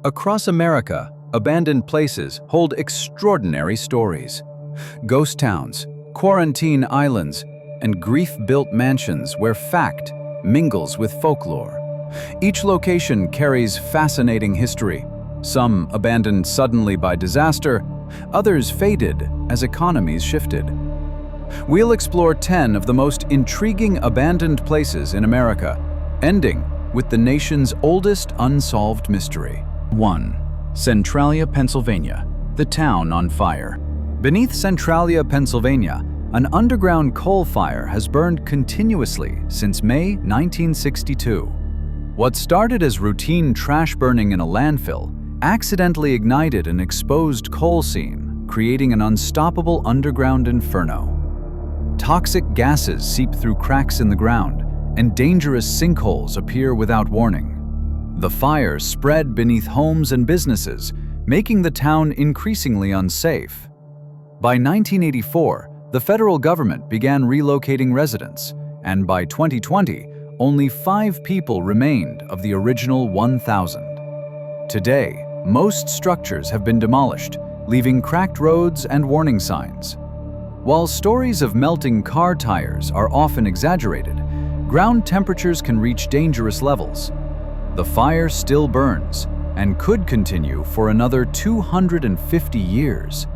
Across America, abandoned places hold extraordinary stories. Ghost towns, quarantine islands, and grief-built mansions where fact mingles with folklore. Each location carries fascinating history, some abandoned suddenly by disaster, others faded as economies shifted. We'll explore 10 of the most intriguing abandoned places in America, ending with the nation's oldest unsolved mystery. 1. Centralia, Pennsylvania, the town on fire. Beneath Centralia, Pennsylvania, an underground coal fire has burned continuously since May 1962. What started as routine trash burning in a landfill accidentally ignited an exposed coal seam, creating an unstoppable underground inferno. Toxic gases seep through cracks in the ground, and dangerous sinkholes appear without warning. The fire spread beneath homes and businesses, making the town increasingly unsafe. By 1984, the federal government began relocating residents, and by 2020, only 5 people remained of the original 1,000. Today, most structures have been demolished, leaving cracked roads and warning signs. While stories of melting car tires are often exaggerated, ground temperatures can reach dangerous levels. The fire still burns and could continue for another 250 years.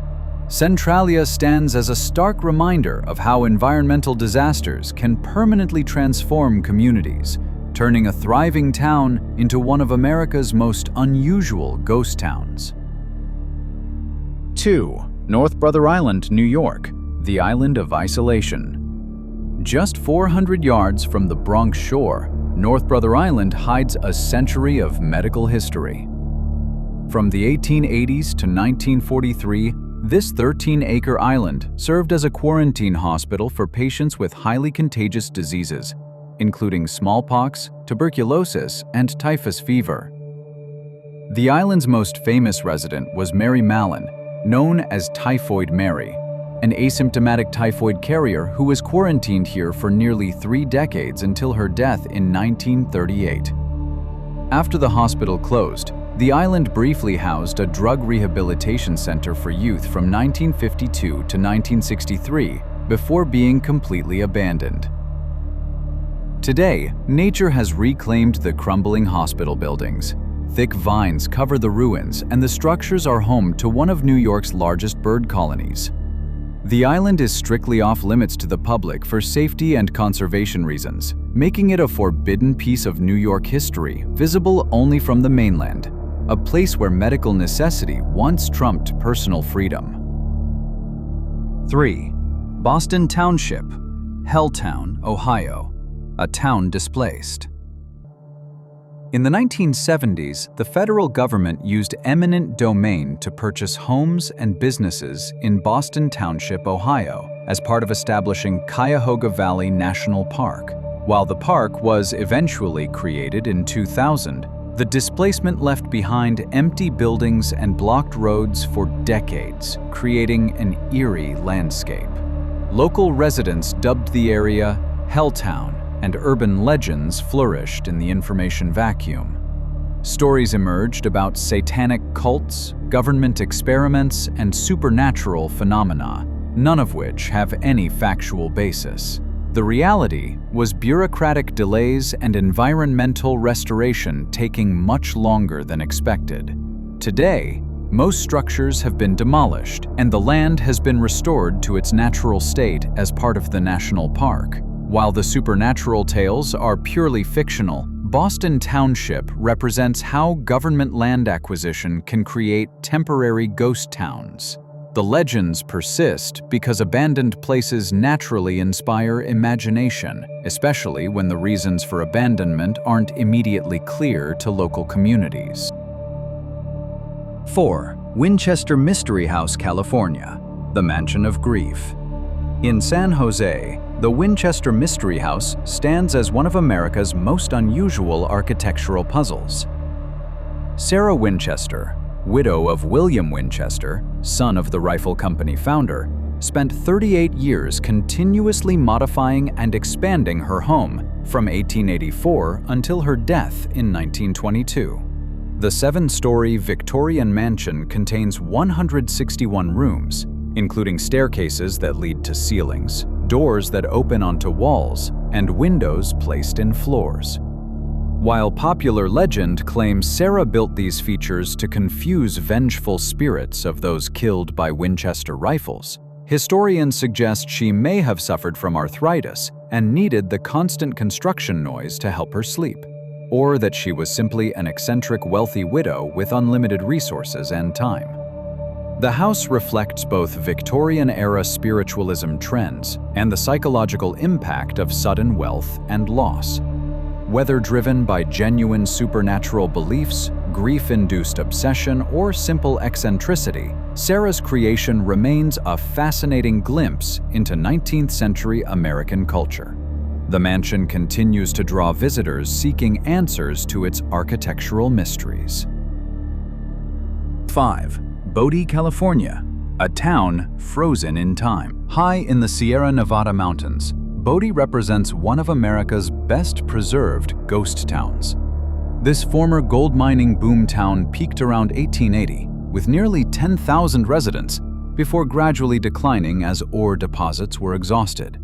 Centralia stands as a stark reminder of how environmental disasters can permanently transform communities, turning a thriving town into one of America's most unusual ghost towns. 2. North Brother Island, New York, the island of isolation. Just 400 yards from the Bronx shore, North Brother Island hides a century of medical history. From the 1880s to 1943, this 13-acre island served as a quarantine hospital for patients with highly contagious diseases, including smallpox, tuberculosis, and typhus fever. The island's most famous resident was Mary Mallon, known as Typhoid Mary, an asymptomatic typhoid carrier who was quarantined here for nearly 3 decades until her death in 1938. After the hospital closed, the island briefly housed a drug rehabilitation center for youth from 1952 to 1963 before being completely abandoned. Today, nature has reclaimed the crumbling hospital buildings. Thick vines cover the ruins, and the structures are home to one of New York's largest bird colonies. The island is strictly off-limits to the public for safety and conservation reasons, making it a forbidden piece of New York history visible only from the mainland, a place where medical necessity once trumped personal freedom. 3. Boston Township, Helltown, Ohio, a town displaced. In the 1970s, the federal government used eminent domain to purchase homes and businesses in Boston Township, Ohio, as part of establishing Cuyahoga Valley National Park. While the park was eventually created in 2000, the displacement left behind empty buildings and blocked roads for decades, creating an eerie landscape. Local residents dubbed the area Helltown, and urban legends flourished in the information vacuum. Stories emerged about satanic cults, government experiments, and supernatural phenomena, none of which have any factual basis. The reality was bureaucratic delays and environmental restoration taking much longer than expected. Today, most structures have been demolished, and the land has been restored to its natural state as part of the national park. While the supernatural tales are purely fictional, Boston Township represents how government land acquisition can create temporary ghost towns. The legends persist because abandoned places naturally inspire imagination, especially when the reasons for abandonment aren't immediately clear to local communities. 4. Winchester Mystery House, California, the Mansion of Grief. In San Jose, the Winchester Mystery House stands as one of America's most unusual architectural puzzles. Sarah Winchester, widow of William Winchester, son of the rifle company founder, spent 38 years continuously modifying and expanding her home from 1884 until her death in 1922. The 7-story Victorian mansion contains 161 rooms, including staircases that lead to ceilings, doors that open onto walls, and windows placed in floors. While popular legend claims Sarah built these features to confuse vengeful spirits of those killed by Winchester rifles, historians suggest she may have suffered from arthritis and needed the constant construction noise to help her sleep, or that she was simply an eccentric wealthy widow with unlimited resources and time. The house reflects both Victorian-era spiritualism trends and the psychological impact of sudden wealth and loss. Whether driven by genuine supernatural beliefs, grief-induced obsession, or simple eccentricity, Sarah's creation remains a fascinating glimpse into 19th-century American culture. The mansion continues to draw visitors seeking answers to its architectural mysteries. 5. Bodie, California, a town frozen in time. High in the Sierra Nevada mountains, Bodie represents one of America's best-preserved ghost towns. This former gold mining boom town peaked around 1880, with nearly 10,000 residents, before gradually declining as ore deposits were exhausted.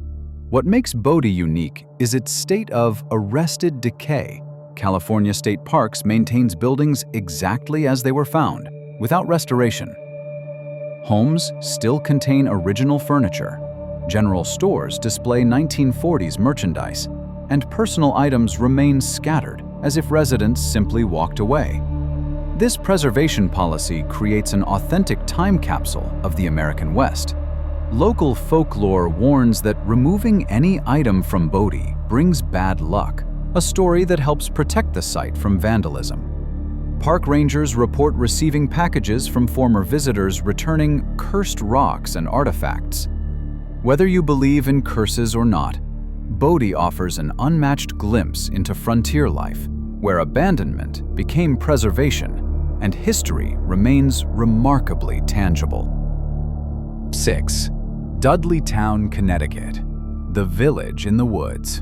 What makes Bodie unique is its state of arrested decay. California State Parks maintains buildings exactly as they were found, without restoration. Homes still contain original furniture. General stores display 1940s merchandise, and personal items remain scattered as if residents simply walked away. This preservation policy creates an authentic time capsule of the American West. Local folklore warns that removing any item from Bodie brings bad luck, a story that helps protect the site from vandalism. Park rangers report receiving packages from former visitors returning cursed rocks and artifacts. Whether you believe in curses or not, Bodie offers an unmatched glimpse into frontier life, where abandonment became preservation and history remains remarkably tangible. 6. Dudleytown, Connecticut, the village in the woods.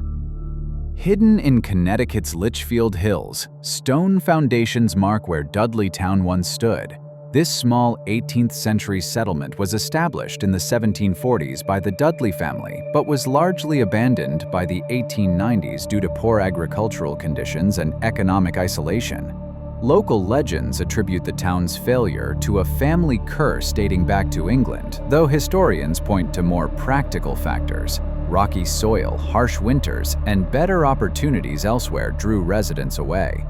Hidden in Connecticut's Litchfield Hills, stone foundations mark where Dudleytown once stood. This small 18th-century settlement was established in the 1740s by the Dudley family, but was largely abandoned by the 1890s due to poor agricultural conditions and economic isolation. Local legends attribute the town's failure to a family curse dating back to England, though historians point to more practical factors. Rocky soil, harsh winters, and better opportunities elsewhere drew residents away.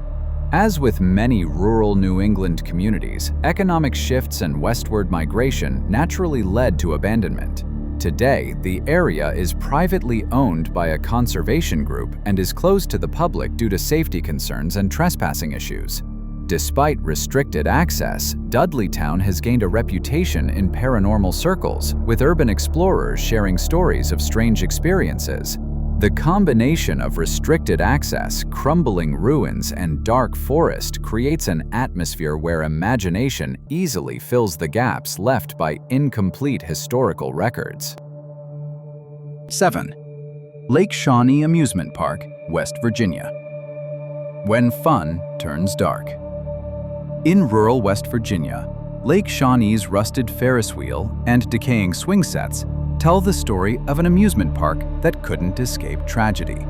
As with many rural New England communities, economic shifts and westward migration naturally led to abandonment. Today, the area is privately owned by a conservation group and is closed to the public due to safety concerns and trespassing issues. Despite restricted access, Dudleytown has gained a reputation in paranormal circles, with urban explorers sharing stories of strange experiences. The combination of restricted access, crumbling ruins, and dark forest creates an atmosphere where imagination easily fills the gaps left by incomplete historical records. 7. Lake Shawnee Amusement Park, West Virginia. When fun turns dark. In rural West Virginia, Lake Shawnee's rusted Ferris wheel and decaying swing sets tell the story of an amusement park that couldn't escape tragedy.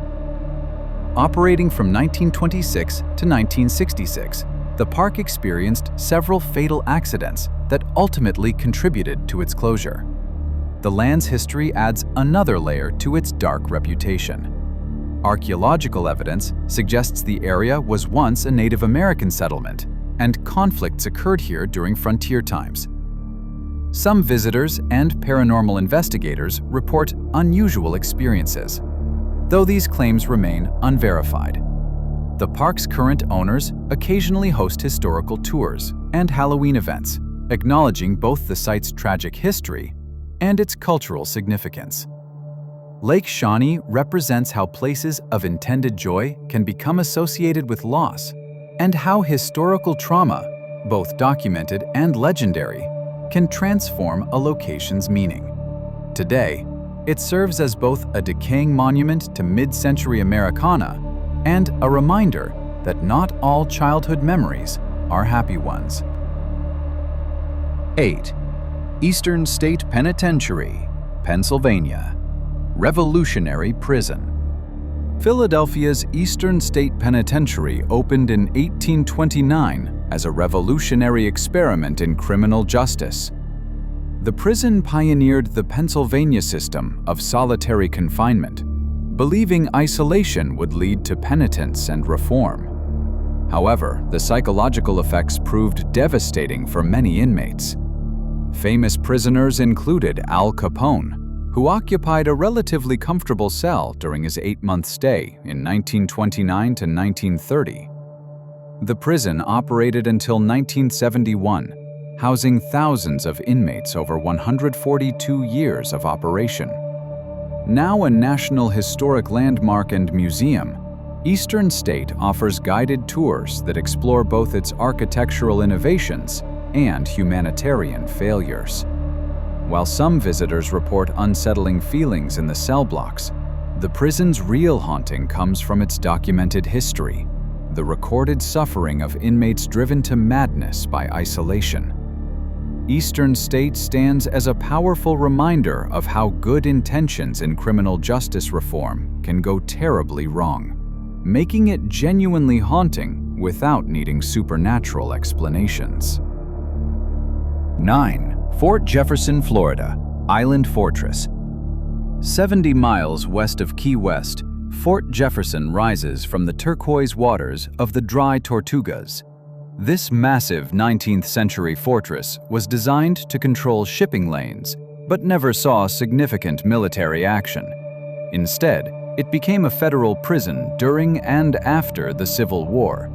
Operating from 1926 to 1966, the park experienced several fatal accidents that ultimately contributed to its closure. The land's history adds another layer to its dark reputation. Archaeological evidence suggests the area was once a Native American settlement, and conflicts occurred here during frontier times. Some visitors and paranormal investigators report unusual experiences, though these claims remain unverified. The park's current owners occasionally host historical tours and Halloween events, acknowledging both the site's tragic history and its cultural significance. Lake Shawnee represents how places of intended joy can become associated with loss, and how historical trauma, both documented and legendary, can transform a location's meaning. Today, it serves as both a decaying monument to mid-century Americana and a reminder that not all childhood memories are happy ones. 8. Eastern State Penitentiary, Pennsylvania. Revolutionary Prison. Philadelphia's Eastern State Penitentiary opened in 1829 as a revolutionary experiment in criminal justice. The prison pioneered the Pennsylvania system of solitary confinement, believing isolation would lead to penitence and reform. However, the psychological effects proved devastating for many inmates. Famous prisoners included Al Capone, who occupied a relatively comfortable cell during his 8-month stay in 1929 to 1930. The prison operated until 1971, housing thousands of inmates over 142 years of operation. Now a National Historic Landmark and museum, Eastern State offers guided tours that explore both its architectural innovations and humanitarian failures. While some visitors report unsettling feelings in the cell blocks, the prison's real haunting comes from its documented history, the recorded suffering of inmates driven to madness by isolation. Eastern State stands as a powerful reminder of how good intentions in criminal justice reform can go terribly wrong, making it genuinely haunting without needing supernatural explanations. 9. Fort Jefferson, Florida, Island Fortress. 70 miles west of Key West, Fort Jefferson rises from the turquoise waters of the Dry Tortugas. This massive 19th-century fortress was designed to control shipping lanes, but never saw significant military action. Instead, it became a federal prison during and after the Civil War.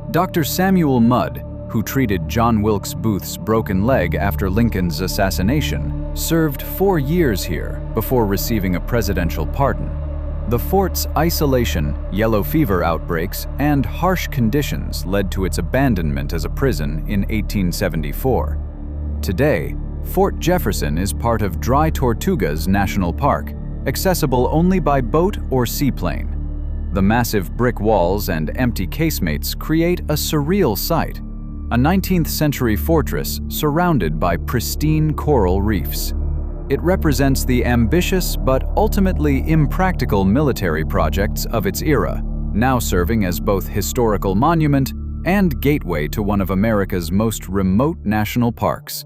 Dr. Samuel Mudd, who treated John Wilkes Booth's broken leg after Lincoln's assassination, served 4 years here before receiving a presidential pardon. The fort's isolation, yellow fever outbreaks, and harsh conditions led to its abandonment as a prison in 1874. Today, Fort Jefferson is part of Dry Tortugas National Park, accessible only by boat or seaplane. The massive brick walls and empty casemates create a surreal sight, a 19th-century fortress surrounded by pristine coral reefs. It represents the ambitious but ultimately impractical military projects of its era, now serving as both historical monument and gateway to one of America's most remote national parks.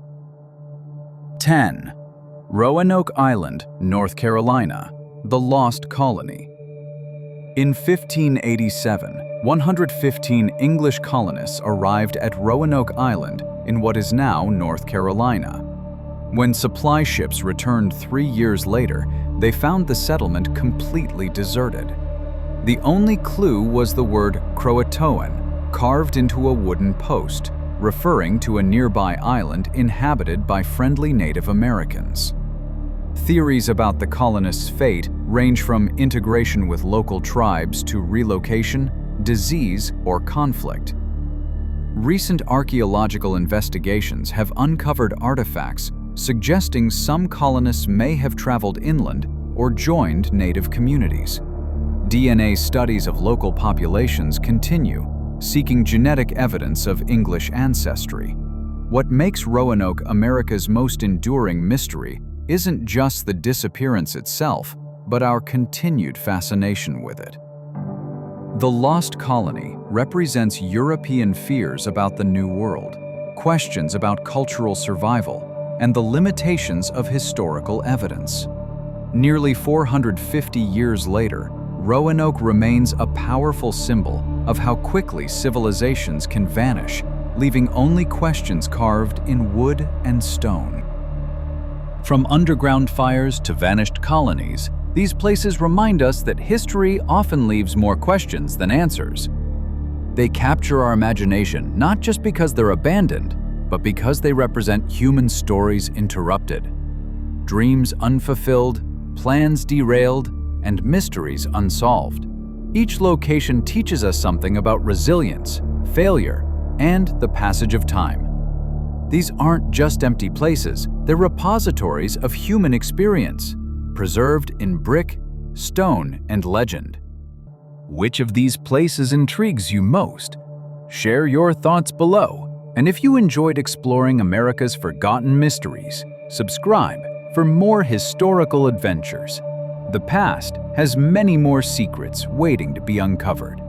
10. Roanoke Island, North Carolina, the Lost Colony. In 1587, 115 English colonists arrived at Roanoke Island in what is now North Carolina. When supply ships returned 3 years later, they found the settlement completely deserted. The only clue was the word Croatoan, carved into a wooden post, referring to a nearby island inhabited by friendly Native Americans. Theories about the colonists' fate range from integration with local tribes to relocation, disease, or conflict. Recent archaeological investigations have uncovered artifacts suggesting some colonists may have traveled inland or joined native communities. DNA studies of local populations continue, seeking genetic evidence of English ancestry. What makes Roanoke America's most enduring mystery isn't just the disappearance itself, but our continued fascination with it. The Lost Colony represents European fears about the New World, questions about cultural survival, and the limitations of historical evidence. Nearly 450 years later, Roanoke remains a powerful symbol of how quickly civilizations can vanish, leaving only questions carved in wood and stone. From underground fires to vanished colonies, these places remind us that history often leaves more questions than answers. They capture our imagination not just because they're abandoned, but because they represent human stories interrupted, dreams unfulfilled, plans derailed, and mysteries unsolved. Each location teaches us something about resilience, failure, and the passage of time. These aren't just empty places, they're repositories of human experience, preserved in brick, stone, and legend. Which of these places intrigues you most? Share your thoughts below, and if you enjoyed exploring America's forgotten mysteries, subscribe for more historical adventures. The past has many more secrets waiting to be uncovered.